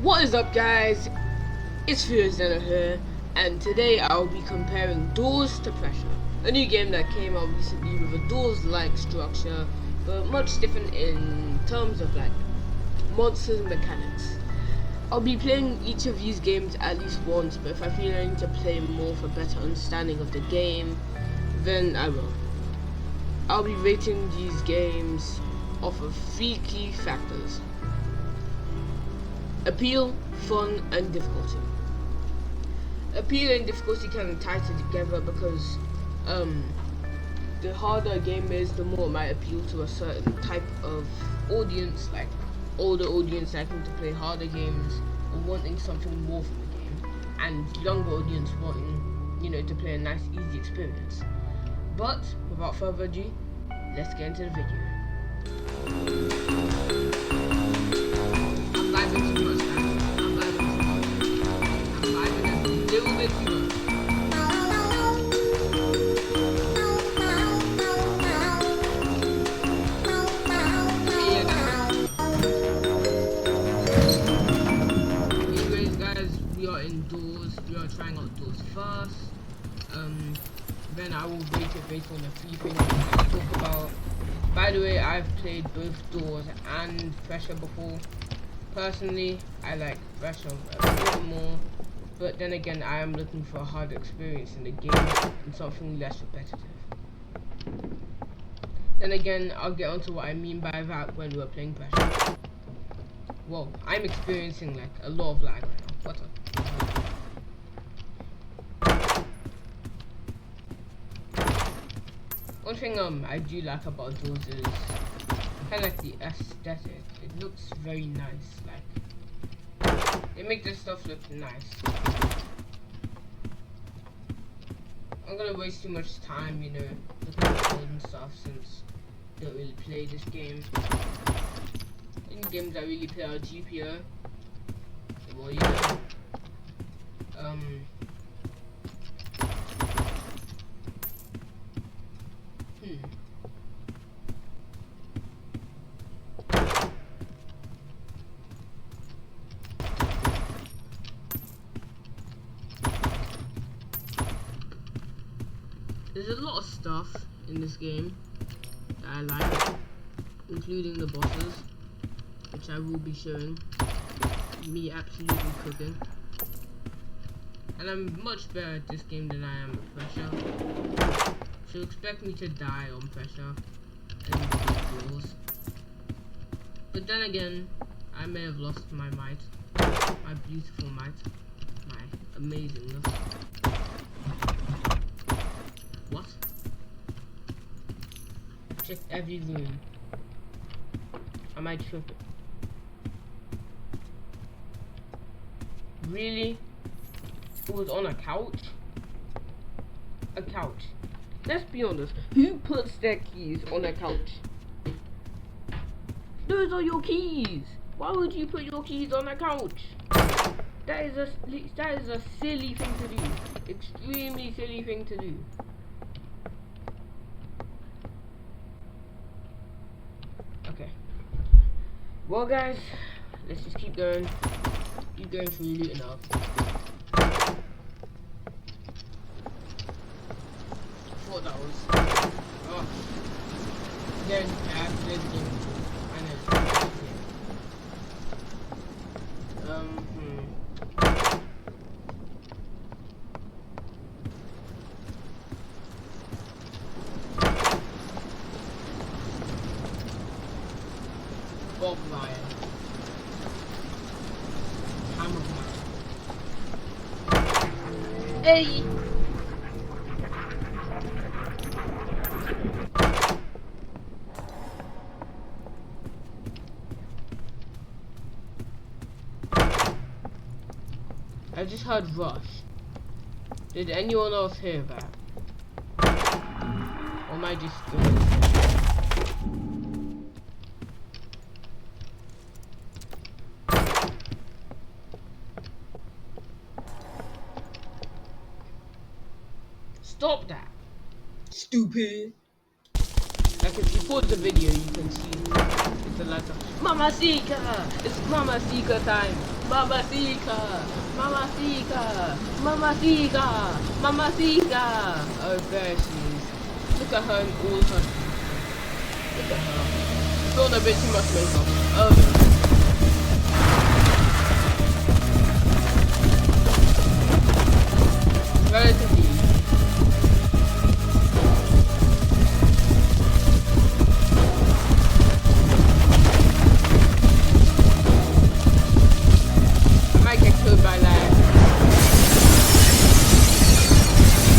What is up, guys? It's Furious here, and today I'll be comparing Doors to Pressure, a new game that came out recently with a Doors-like structure, but much different in terms of like monsters and mechanics. I'll be playing each of these games at least once, but if I feel I need to play more for better understanding of the game, then I will. I'll be rating these games off of 3 key factors: appeal, fun, and difficulty. Appeal and difficulty kind of tie together because the harder a game is, the more it might appeal to a certain type of audience, like older audience liking to play harder games or wanting something more from the game, and younger audience wanting, to play a nice, easy experience. But without further ado, let's get into the video. I'm vibing too much, guys. I'm vibing a little bit too much. Anyways, guys, we are indoors. We are trying out Doors first. Then I will rate it based on the 3 things I talk about. By the way, I've played both Doors and Pressure before. Personally, I like Pressure a bit more, but then again, I am looking for a harder experience in the game and something less repetitive. Then again, I'll get onto what I mean by that when we're playing Pressure. Whoa, I'm experiencing like a lot of lag right now. What up? One thing I do like about Doors is kind of like the aesthetic. It looks very nice. Like, they make this stuff look nice. I'm gonna waste too much time, looking at code and stuff, since I don't really play this game. Any games I really play are GPO. Well, There's a lot of stuff in this game that I like, including the bosses, which I will be showing. Me absolutely cooking. And I'm much better at this game than I am at Pressure. So expect me to die on Pressure and Doors. But then again, I may have lost my might. My beautiful might. My amazingness. What? Check every room. I might trip it. Really? It was on a couch? A couch. Let's be honest. Who puts their keys on a couch? Those are your keys. Why would you put your keys on a couch? That is a silly thing to do. Extremely silly thing to do. Okay. Well, guys, let's just keep going. Keep going through looting up. I thought that was. Oh. Then I have to play the game. I know. Bob Lion. Hammer Lion. Hey! I just heard Rush. Did anyone else hear that? Or am I just doing it? Stop that! Stupid! Like, if you pause the video, you can see the lights off. Mama Sika! It's Mama Sika time! Mama Sika! Mama Sika! Mama Sika! Mama Sika! Oh, there she is. Look at her and all her. Look at her. Still a bit too much makeup. Oh, relatively. I might get killed by like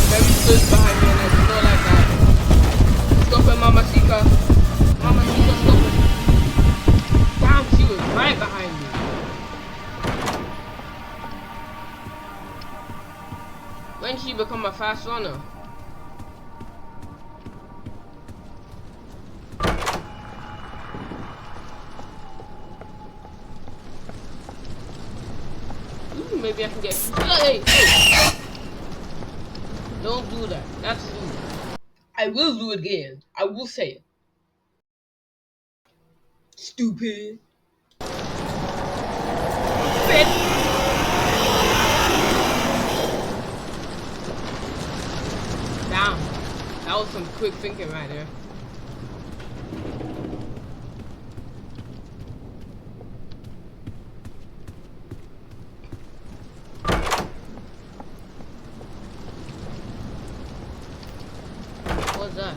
very close behind me, and I do not like that. Stop it, Mama Sika. Mama Sika, stop it. Damn, she was right behind me. When she become a fast runner? Ooh, maybe I can get. Hey! Don't do that. That's rude. I will do it again. I will say it. Stupid. Bitch. Damn. That was some quick thinking right there. What's that?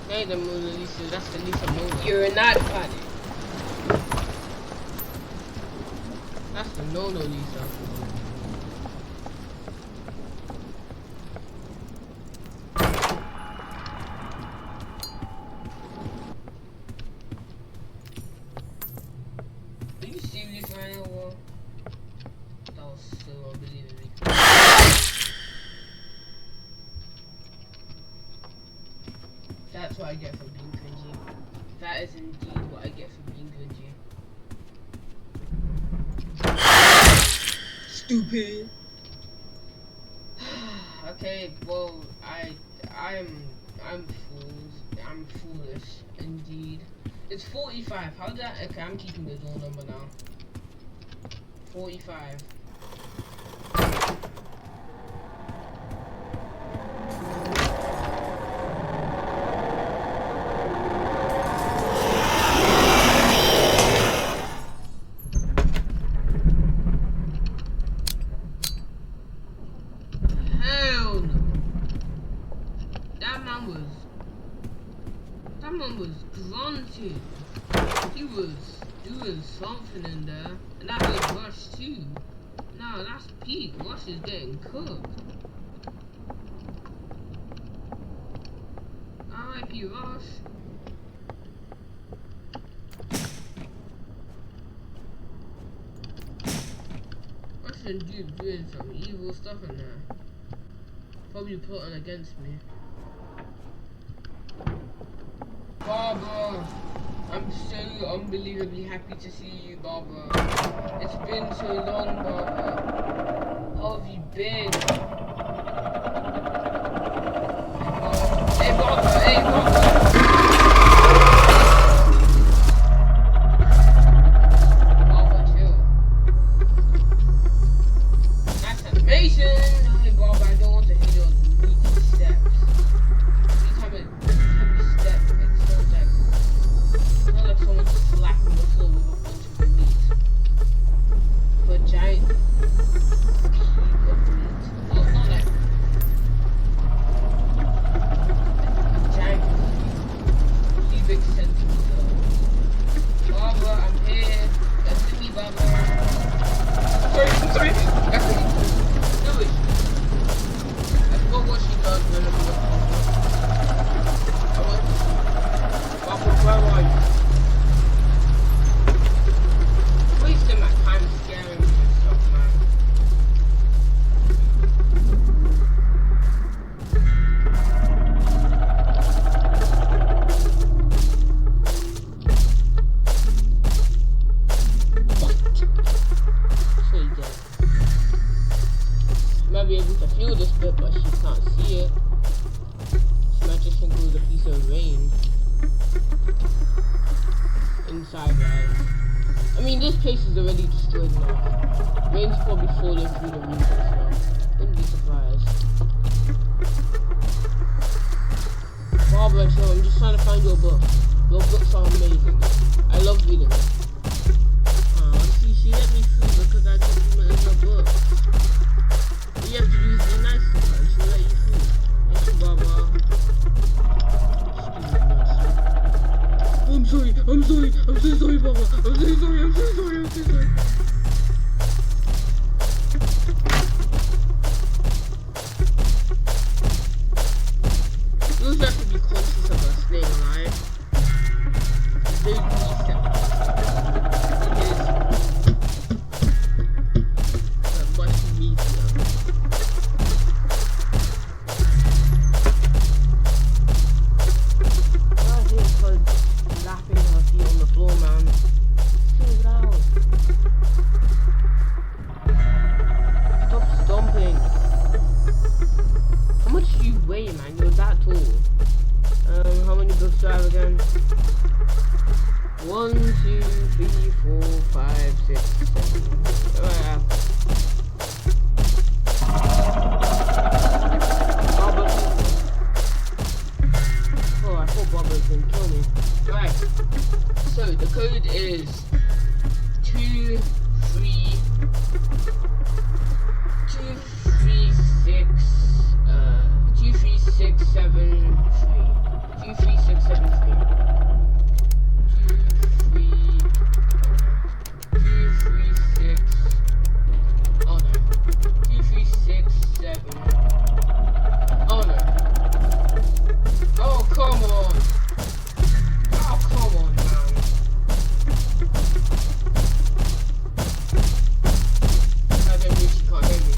Hey, the Mona Lisa. That's the Lisa Mona. You're not funny. That's the Mona Lisa. Are you serious right now, Wall? That was so unbelievably cool. That's what I get for being cringy. That is indeed what I get for being cringy. Stupid. Okay, well, I'm foolish indeed. It's 45. How did I? Okay, I'm keeping the door number now. 45. Hell no. That man was grunting. He was doing something in there. And that was Rush too. No, that's peak. Rush is getting cooked. R.I.P. Rush. Rush and Duke doing some evil stuff in there. Probably plotting against me. Barbara, I'm so unbelievably happy to see you, Barbara. It's been so long, Barbara. How have you been? Hey, Barbara, hey, Barbara. Barbara, chill. That's animation. Hey, Barbara, I don't want to hear your meaty steps. Every time it step, it sounds like someone slapping the floor with a bunch of meat. But giant cube of meat. Well, not like a giant cubic centimeter. Barbara, I'm here. That's me, Barbara. Sorry. That's me. Do it. I forgot what she does when I'm Barbara, where are you? Wasting my time scaring me and stuff, man. What? So you get. She might be able to feel this bit, but she can't see it. She might just think it was a piece of rain. inside, right? I mean, this place is already destroyed now. Rain's probably falling through the roof as well. Wouldn't be surprised. Barbara, so I'm just trying to find your book. Your books are amazing. I love reading them. See, she let me through because I complimented her book. But you have to use the nice sometimes. She'll let you through. Thank you, Barbara. I'm sorry, I'm so sorry, Baba. I'm so sorry. You also have to be conscious of us staying alive. They need that. That much easier. I hear her lapping her feet on the floor, man. It's too loud. Stop stomping. How much do you weigh, man? You're that tall. How many books do I have again? 1, 2, 3, 4, 5, 6, 7. What do I have? Oh, I thought Barbara was gonna kill me. Right. So the code is 2, 3, 6, 7, 3. 2, 3, 6, 7, 3. 2, 3, 6. Oh no. 2, 3, 6, 7. Oh no. Oh come on. Oh come on, man. I don't wish you can't hear me.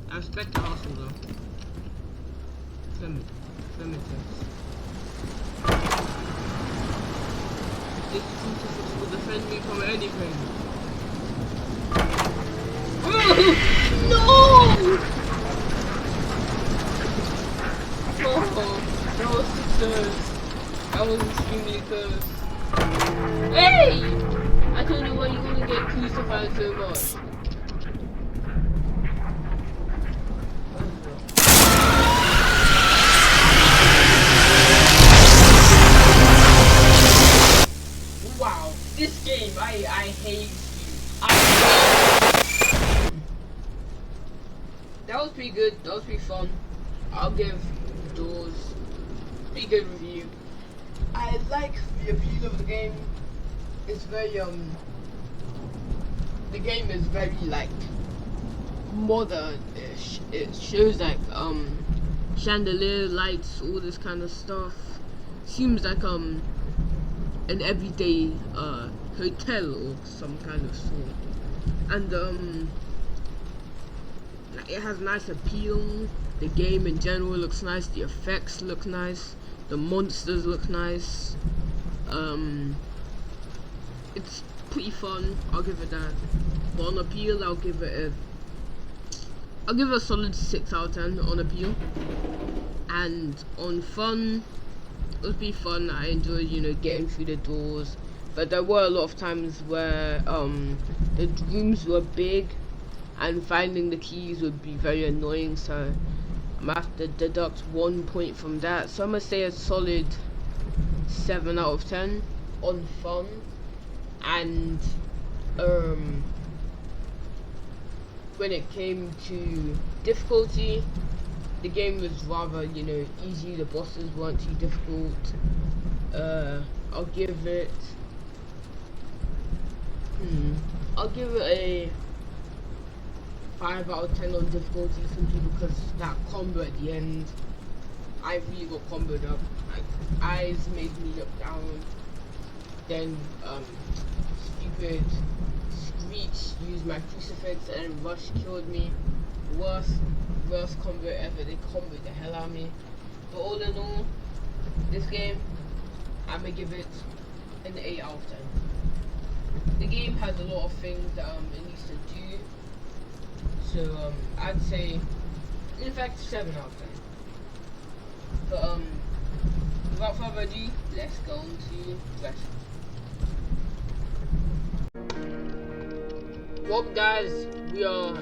I respect the hustle though. Primitives. This crucifix will defend me from anything. No! Oh, that was close. That was extremely close. Hey! I told you why you're gonna get crucified so much. Wow, this game, I hate you. That was pretty good. That was pretty fun. I'll give Doors pretty good review. I like the appeal of the game. It's very the game is very like modern-ish. It shows like chandelier lights, all this kind of stuff. Seems like an everyday hotel or some kind of sort. And it has nice appeal. The game in general looks nice. The effects look nice. The monsters look nice. It's pretty fun. I'll give it that. But on appeal, I'll give it a solid 6 out of 10 on appeal. And on fun, it was pretty fun. I enjoyed, getting through the doors. But there were a lot of times where the rooms were big and finding the keys would be very annoying, so I'm gonna have to deduct 1 point from that. So I'm gonna say a solid 7 out of 10 on fun. And when it came to difficulty, the game was rather, you know, easy. The bosses weren't too difficult. I'll give it a 5 out of 10 on difficulty, simply because that combo at the end, I really got comboed up. Like, eyes made me look down. Then stupid Screech used my crucifix and Rush killed me. Worst combo ever. They comboed the hell out of me. But all in all, this game, I'm gonna give it an 8 out of 10. The game has a lot of things that it needs to do. So I'd say, in fact, 7 out of 10. But without further ado, let's go on to Pressure. Well guys, we are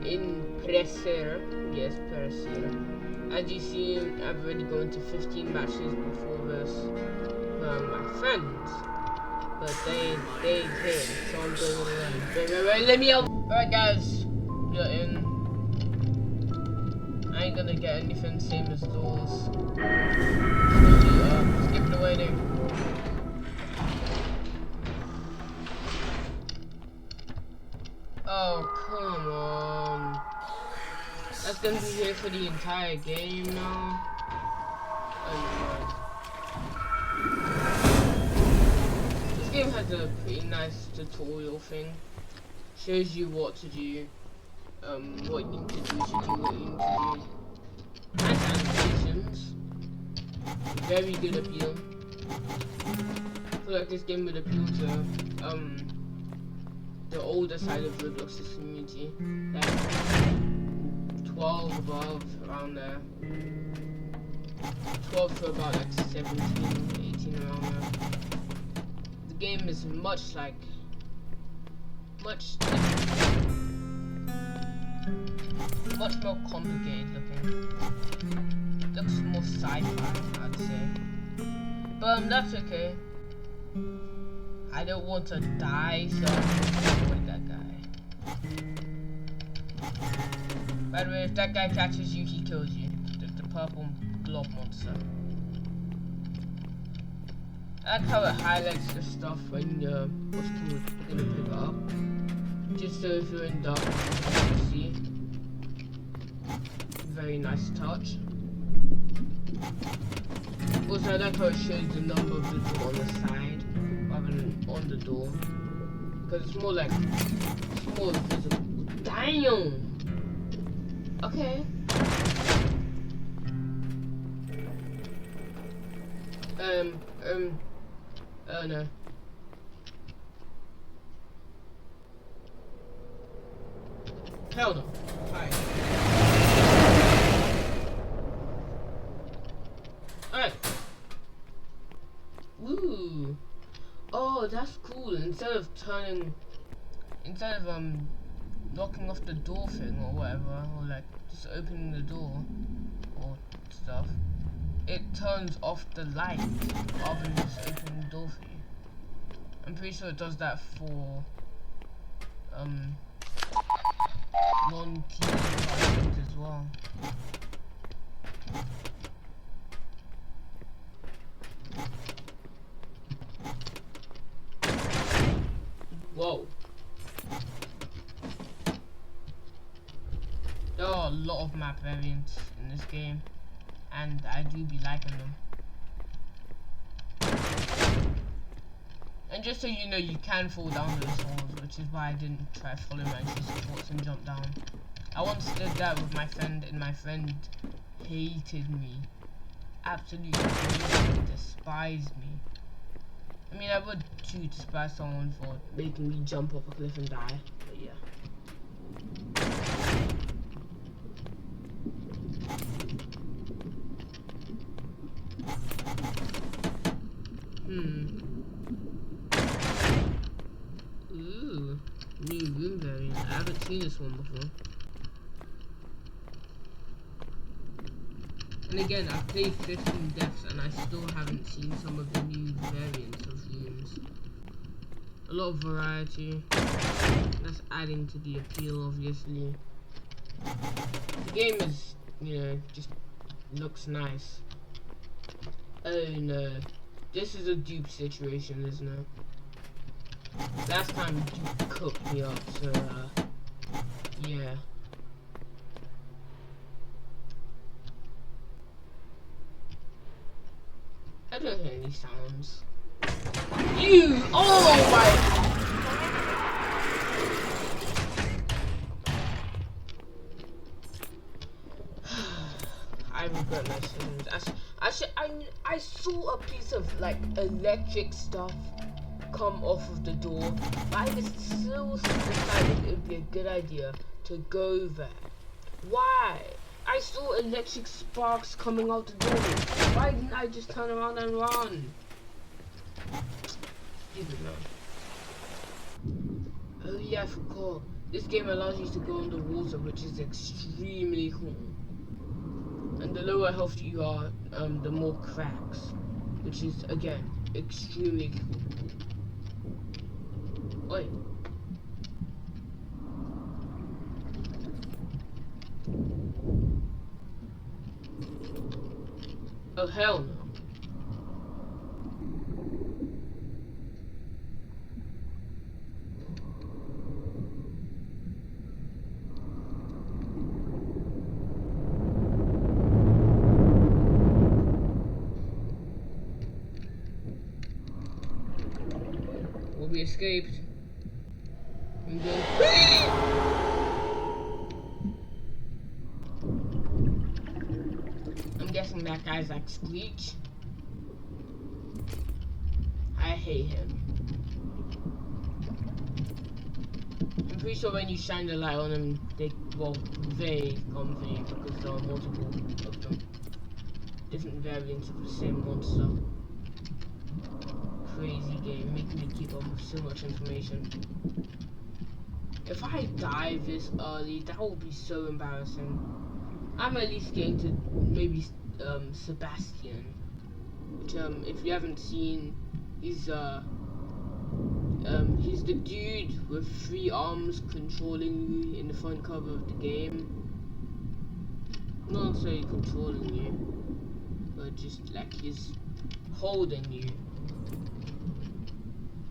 in Pressure. Yes, Pressure. As you see, I've already gone to 15 matches before this my friends. But they came, so I'm going alone. Wait, let me help. Alright guys, we are in. I ain't gonna get anything same as doors. Skip the waiting. Oh, come on. That's gonna be here for the entire game now. Oh, this game has a pretty nice tutorial thing. Shows you what to do, what you need to do, what you need to do. Nice animations. Very good appeal. I feel like this game would appeal to, the older side of Roblox's community, like 12 above, around there. 12 to about like 17, 18 around there. The game is much more complicated looking. Looks more sci-fi, I'd say. But that's okay. I don't want to die, so I'm gonna avoid that guy. By the way, if that guy catches you, he kills you. The purple blob monster. I like how it highlights the stuff when you're gonna pick it up. Just so if you're in darkness, you can see. Very nice touch. Also, I like how it shows the number of the door on the side rather than on the door, because it's more visible. Damn. Okay. Oh no. Hell no. Alright. Alright. Woo. Oh, that's cool. Instead of knocking off the door thing or whatever, or like just opening the door or stuff, it turns off the light rather than just opening the door for you. I'm pretty sure it does that for non-key functions as well. Whoa. There are a lot of map variants in this game, and I do be liking them. And just so you know, you can fall down those holes, which is why I didn't try to follow my supports and jump down. I once did that with my friend, and my friend hated me. Absolutely hated me, despised me. I mean, I would too despise someone for making me jump off a cliff and die, but yeah. Ooh, new room variant. I haven't seen this one before. And again, I've played 15 deaths and I still haven't seen some of the new variants of rooms. A lot of variety. That's adding to the appeal, obviously. The game is, you know, just looks nice. Oh no. This is a dupe situation, isn't it? Last time Dupe cooked me up, so yeah. I don't hear any sounds. You! Oh my! I regret my sins. I saw a piece of like electric stuff come off of the door, but I just still decided it would be a good idea to go there. Why? I saw electric sparks coming out the door. Why didn't I just turn around and run? Stupid man. Oh yeah, I forgot. This game allows you to go underwater, which is extremely cool. And the lower health you are, the more cracks, which is again extremely cool. Wait. Oh hell no. Well, we escaped. I'm going. I'm guessing that guy's like Screech. I hate him. I'm pretty sure when you shine the light on them, they come for you because there are multiple of them. Different variants of the same monster. Crazy game, making me keep up with so much information. If I die this early, that will be so embarrassing. I'm at least getting to maybe Sebastian, which if you haven't seen, he's the dude with 3 arms controlling you in the front cover of the game. Not necessarily controlling you, but just like he's holding you.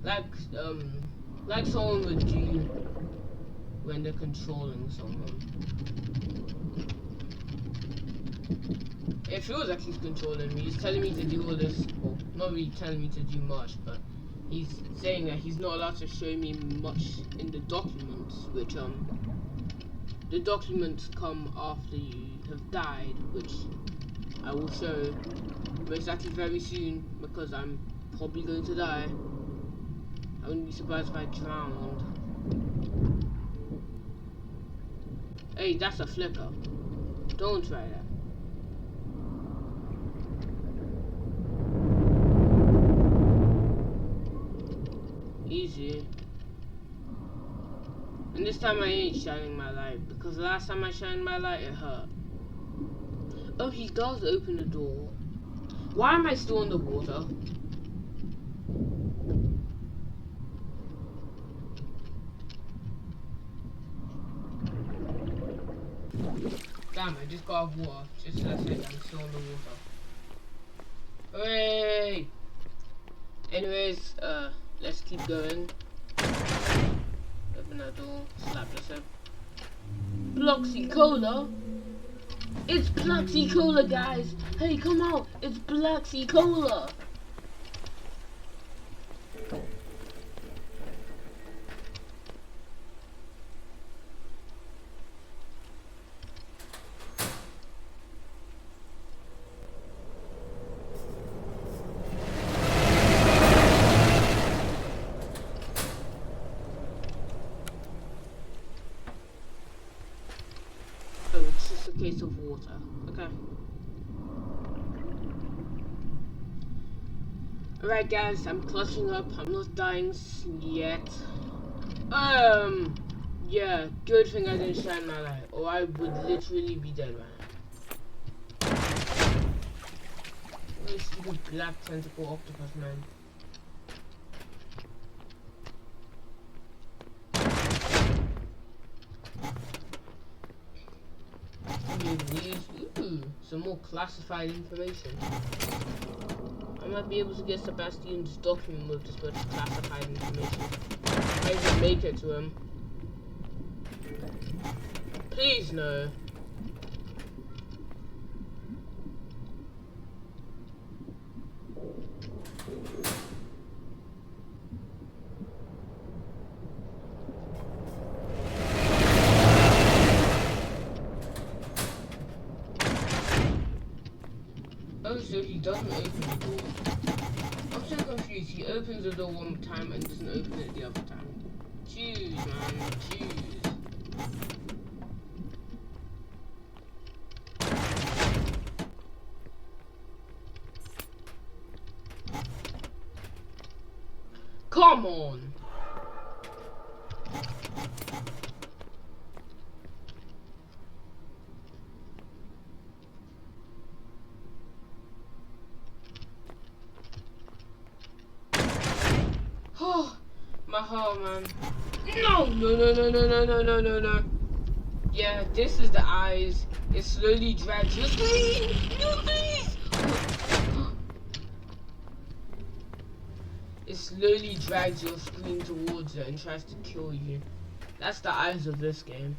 Like someone would do when they're controlling someone. It feels like he's controlling me. He's telling me to do all this. Well, not really telling me to do much, but he's saying that he's not allowed to show me much in the documents, which the documents come after you have died, which I will show most likely very soon because I'm probably going to die. I wouldn't be surprised if I drowned. Hey, that's a flicker. Don't try that. Easy. And this time I ain't shining my light, because last time I shined my light it hurt. Oh, he does open the door. Why am I still in the water? Damn, I just got off water. Just as I said, I'm still in the water. Hooray! Anyways, let's keep going. Open that door, slap this up. Bloxy Cola? It's Bloxy Cola, guys! Hey, come out! It's Bloxy Cola! Oh, it's just a case of water. Okay. Alright guys, I'm clutching up. I'm not dying yet. Yeah, good thing I didn't shine my light, or I would literally be dead right now. This stupid black tentacle octopus man. remove these. Ooh, some more classified information. I might be able to get Sebastian's document with this much classified information. I even make it to him. Please no. Oh, so he doesn't open the door. I'm so confused. He opens the door one time and doesn't open it the other time. Choose, man. Choose. Come on! Oh, my heart, man. No! No, no, no, no, no, no, no, no, no. Yeah, this is the eyes. It slowly drags your screen! No, please! It slowly drags your screen towards it and tries to kill you. That's the eyes of this game.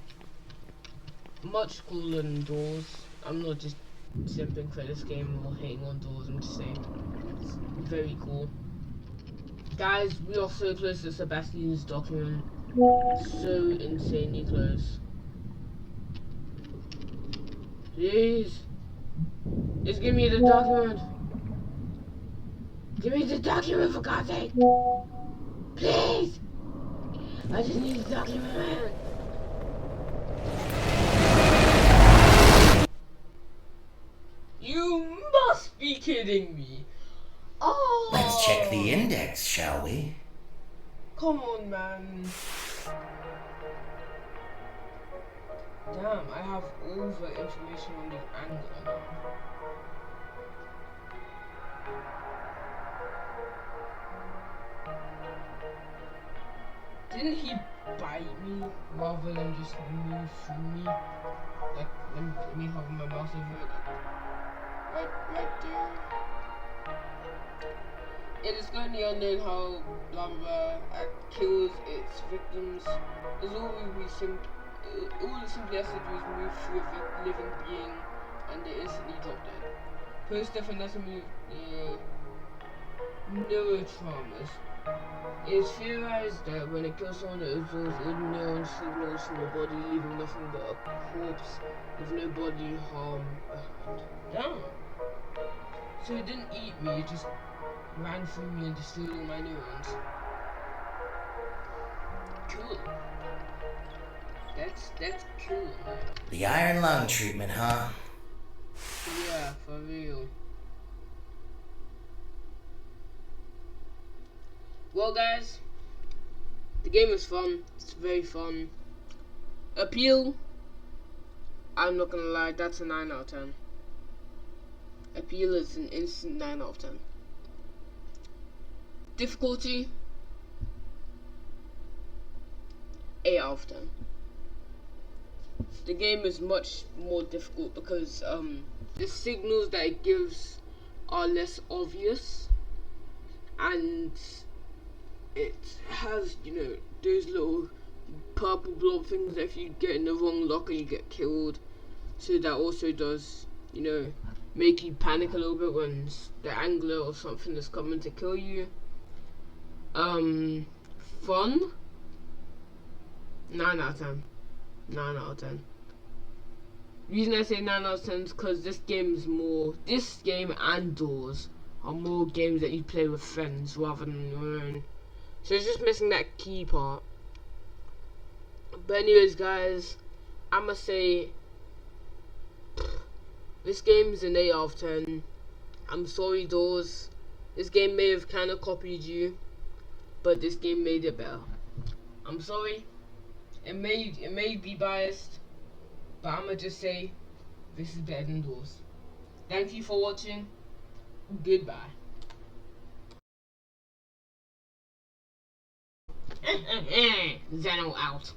Much cooler than Doors. I'm not just simping for this game or hating on Doors, I'm just saying. It's very cool. Guys, we are so close to Sebastian's document. So insanely close. Please. Just give me the document. Give me the document for God's sake. Please. I just need the document, man. You must be kidding me. Oh. Let's check the index, shall we? Come on, man. Damn, I have all the information on the angle now. Didn't he bite me rather than just move through me? Like, let me hover my mouse over it. Right there. It is currently unknown how blah blah blah kills its victims. All it simply has to do is move through a living being and they instantly drop dead. Post-death anatomy neurotraumas. It is theorized that when it kills someone, it absorbs all the neuron signals from the body, leaving nothing but a corpse with no body harm behind. Damn. So it didn't eat me, it just ran through me and destroyed all my neurons. Cool. That's cool, man. The iron lung treatment, huh? Yeah, for real. Well, guys, the game is fun. It's very fun. Appeal, I'm not gonna lie, that's a 9 out of 10. Appeal is an instant 9 out of 10. Difficulty, 8 out of 10. The game is much more difficult because the signals that it gives are less obvious, and it has, you know, those little purple blob things that if you get in the wrong locker you get killed. So that also does, you know, make you panic a little bit when the angler or something is coming to kill you. Fun, 9 out of 10. 9 out of 10. The reason I say 9 out of 10 is because this game and Doors are more games that you play with friends rather than your own. So it's just missing that key part. But anyways, guys, I'ma say this game is an 8 out of 10. I'm sorry, Doors. This game may have kind of copied you, but this game made it better. I'm sorry. It may be biased, but I'ma just say this is better than Doors. Thank you for watching. Goodbye. Zeno out.